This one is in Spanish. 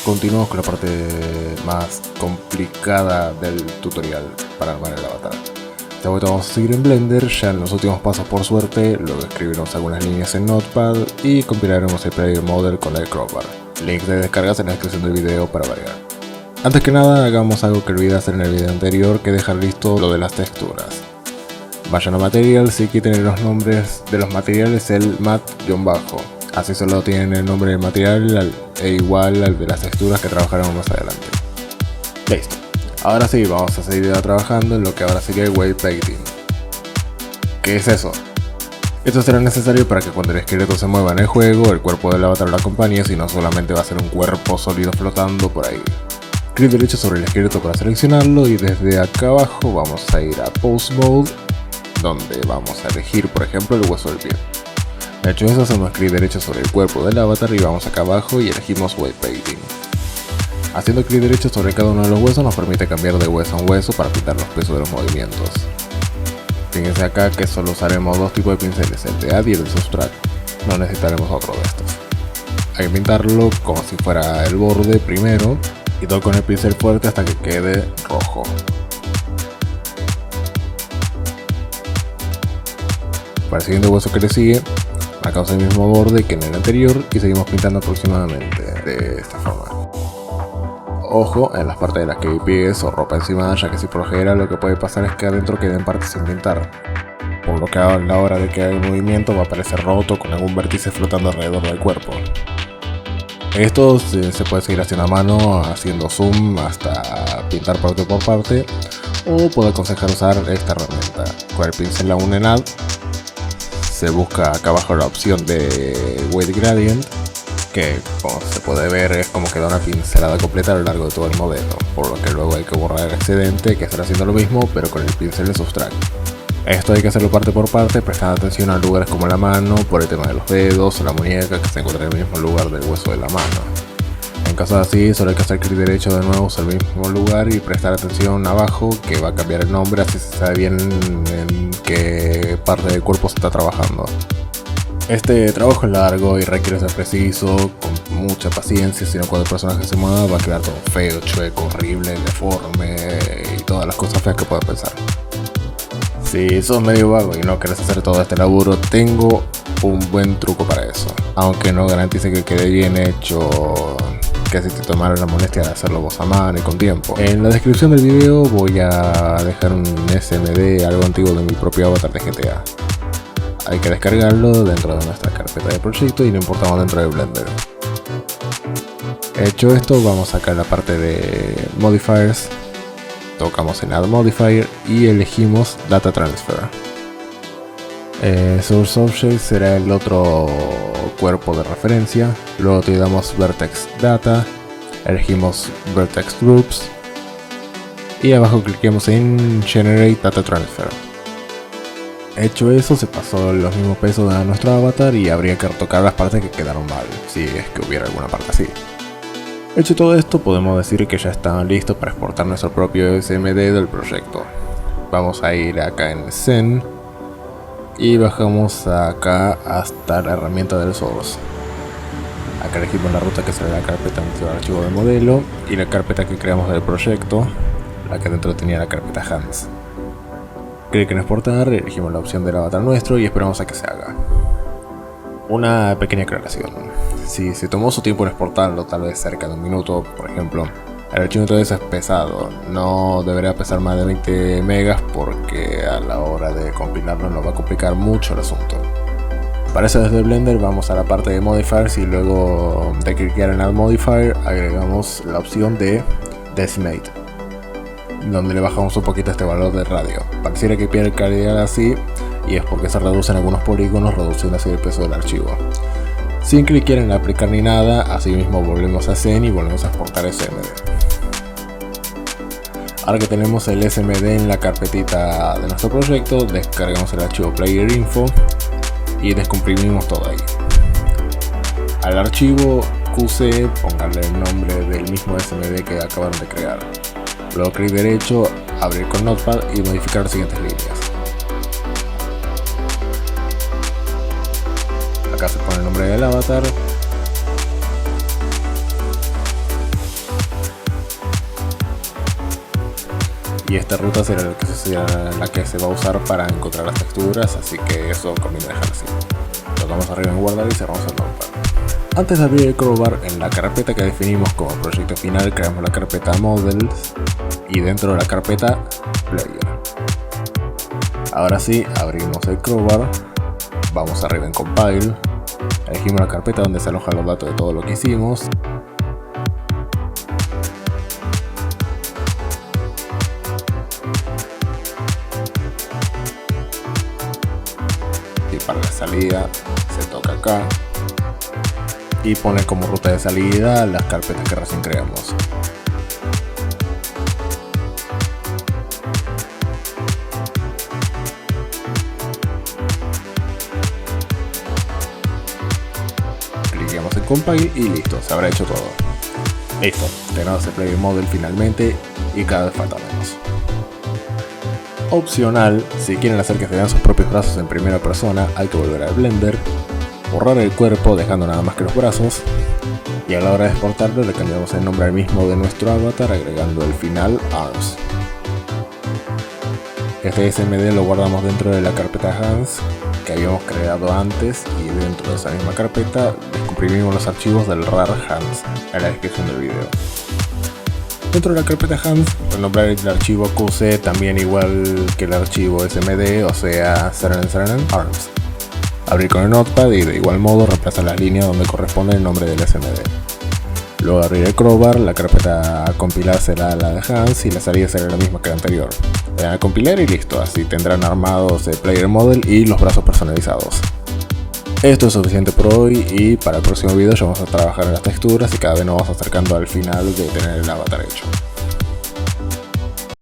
continuamos con la parte más complicada del tutorial para armar el avatar. Esta vuelta vamos a seguir en Blender, ya en los últimos pasos por suerte, luego escribiremos algunas líneas en Notepad y compilaremos el Player Model con el Crowbar. Links de descargas en la descripción del video para variar. Antes que nada, hagamos algo que olvidé hacer en el video anterior, que dejar listo lo de las texturas. Vayan a Materials y quiten los nombres de los materiales el mat-bajo. Así solo tienen el nombre del material e igual al de las texturas que trabajaremos más adelante. Listo. Ahora sí, vamos a seguir trabajando en lo que ahora sería el Wave Painting. ¿Qué es eso? Esto será necesario para que cuando el esqueleto se mueva en el juego, el cuerpo del avatar lo acompañe, sino solamente va a ser un cuerpo sólido flotando por ahí. Clic derecho sobre el esqueleto para seleccionarlo y desde acá abajo vamos a ir a Pose Mode, donde vamos a elegir por ejemplo el hueso del pie. Hecho eso, hacemos clic derecho sobre el cuerpo del avatar y vamos acá abajo y elegimos Wave Painting. Haciendo clic derecho sobre cada uno de los huesos nos permite cambiar de hueso en hueso para pintar los pesos de los movimientos. Fíjense acá que solo usaremos dos tipos de pinceles, el de Add y el de Subtract. No necesitaremos otro de estos. Hay que pintarlo como si fuera el borde primero y todo con el pincel fuerte hasta que quede rojo. Para el siguiente hueso que le sigue, marcamos el mismo borde que en el anterior y seguimos pintando aproximadamente de esta forma. Ojo en las partes de las que hay pies o ropa encima, ya que si progera lo que puede pasar es que adentro queden partes sin pintar, por lo que a la hora de que haga el movimiento va a aparecer roto con algún vértice flotando alrededor del cuerpo. Esto se puede seguir haciendo a mano, haciendo zoom hasta pintar parte por parte, o puedo aconsejar usar esta herramienta. Con el pincel aún en Add, se busca acá abajo la opción de Weight Gradient, que como se puede ver es como que da una pincelada completa a lo largo de todo el modelo, por lo que luego hay que borrar el excedente, que estará haciendo lo mismo pero con el pincel de Subtract. Esto hay que hacerlo parte por parte, prestando atención a lugares como la mano, por el tema de los dedos o la muñeca que se encuentra en el mismo lugar del hueso de la mano. En caso de así, solo hay que hacer clic derecho de nuevo sobre el mismo lugar y prestar atención abajo, que va a cambiar el nombre, así se sabe bien en qué parte del cuerpo se está trabajando. Este trabajo es largo y requiere ser preciso, con mucha paciencia, si no cuando el personaje se mueva va a quedar todo feo, chueco, horrible, deforme y todas las cosas feas que puedas pensar. Si sos medio vago y no querés hacer todo este laburo, tengo un buen truco para eso, aunque no garantice que quede bien hecho, que si te tomaras la molestia de hacerlo vos a mano y con tiempo. En la descripción del video voy a dejar un SMD algo antiguo de mi propio avatar de GTA. Hay que descargarlo dentro de nuestra carpeta de proyecto y lo importamos dentro de Blender. Hecho esto, vamos a sacar la parte de Modifiers, tocamos en Add Modifier y elegimos Data Transfer. Source Object será el otro cuerpo de referencia, luego te damos Vertex Data, elegimos Vertex Groups y abajo cliquemos en Generate Data Transfer. Hecho eso, se pasó los mismos pesos a nuestro avatar y habría que retocar las partes que quedaron mal, si es que hubiera alguna parte así. Hecho todo esto, podemos decir que ya están listos para exportar nuestro propio SMD del proyecto. Vamos a ir acá en Zen y bajamos acá hasta la herramienta del Source. Acá elegimos la ruta que será la carpeta dentro del archivo de modelo y la carpeta que creamos del proyecto, la que dentro tenía la carpeta Hands. Clic en exportar, elegimos la opción del avatar nuestro y esperamos a que se haga. Una pequeña aclaración: si se tomó su tiempo en exportarlo, tal vez cerca de un minuto, por ejemplo, el archivo entonces es pesado, no debería pesar más de 20 megas porque a la hora de compilarlo nos va a complicar mucho el asunto. Para eso desde Blender vamos a la parte de Modifiers y luego de clicar en Add Modifier agregamos la opción de Decimate, donde le bajamos un poquito este valor de radio. Pareciera que pierde calidad así y es porque se reducen algunos polígonos, reduciendo así el peso del archivo. Sin clicar en aplicar ni nada, así mismo volvemos a Zen y volvemos a exportar SMD. Ahora que tenemos el SMD en la carpetita de nuestro proyecto, descargamos el archivo Player Info y descomprimimos todo ahí. Al archivo QC ponganle el nombre del mismo SMD que acabaron de crear. Luego clic derecho, abrir con Notepad y modificar las siguientes líneas. Acá se pone el nombre del avatar. y esta ruta será la que se va a usar para encontrar las texturas, así que eso conviene dejar así. Tocamos arriba en guardar y cerramos el notepad. Antes de abrir el crowbar, en la carpeta que definimos como proyecto final creamos la carpeta Models y dentro de la carpeta Player. Ahora sí, abrimos el crowbar, vamos arriba en Compile, elegimos la carpeta donde se alojan los datos de todo lo que hicimos. Y para la salida se toca acá y pone como ruta de salida las carpetas que recién creamos. Cliqueamos en Compile y listo, se habrá hecho todo. Listo, tenemos el Player Model finalmente y cada vez falta menos. Opcional, si quieren hacer que se vean sus propios brazos en primera persona, hay que volver al Blender, borrar el cuerpo dejando nada más que los brazos, y a la hora de exportarlo le cambiamos el nombre al mismo de nuestro avatar agregando el final Arms. Este SMD lo guardamos dentro de la carpeta Hands que habíamos creado antes, y dentro de esa misma carpeta descomprimimos los archivos del RAR Hands en la descripción del video. Dentro de la carpeta Hands, renombrar el archivo QC también igual que el archivo SMD, o sea, Arms. Abrir con el Notepad y de igual modo reemplazar las líneas donde corresponde el nombre del SMD. Luego abrir el crowbar, la carpeta a compilar será la de Hands y la salida será la misma que la anterior. Le dan a compilar y listo, así tendrán armados el Player Model y los brazos personalizados. Esto es suficiente por hoy y para el próximo video ya vamos a trabajar en las texturas y cada vez nos vamos acercando al final de tener el avatar hecho.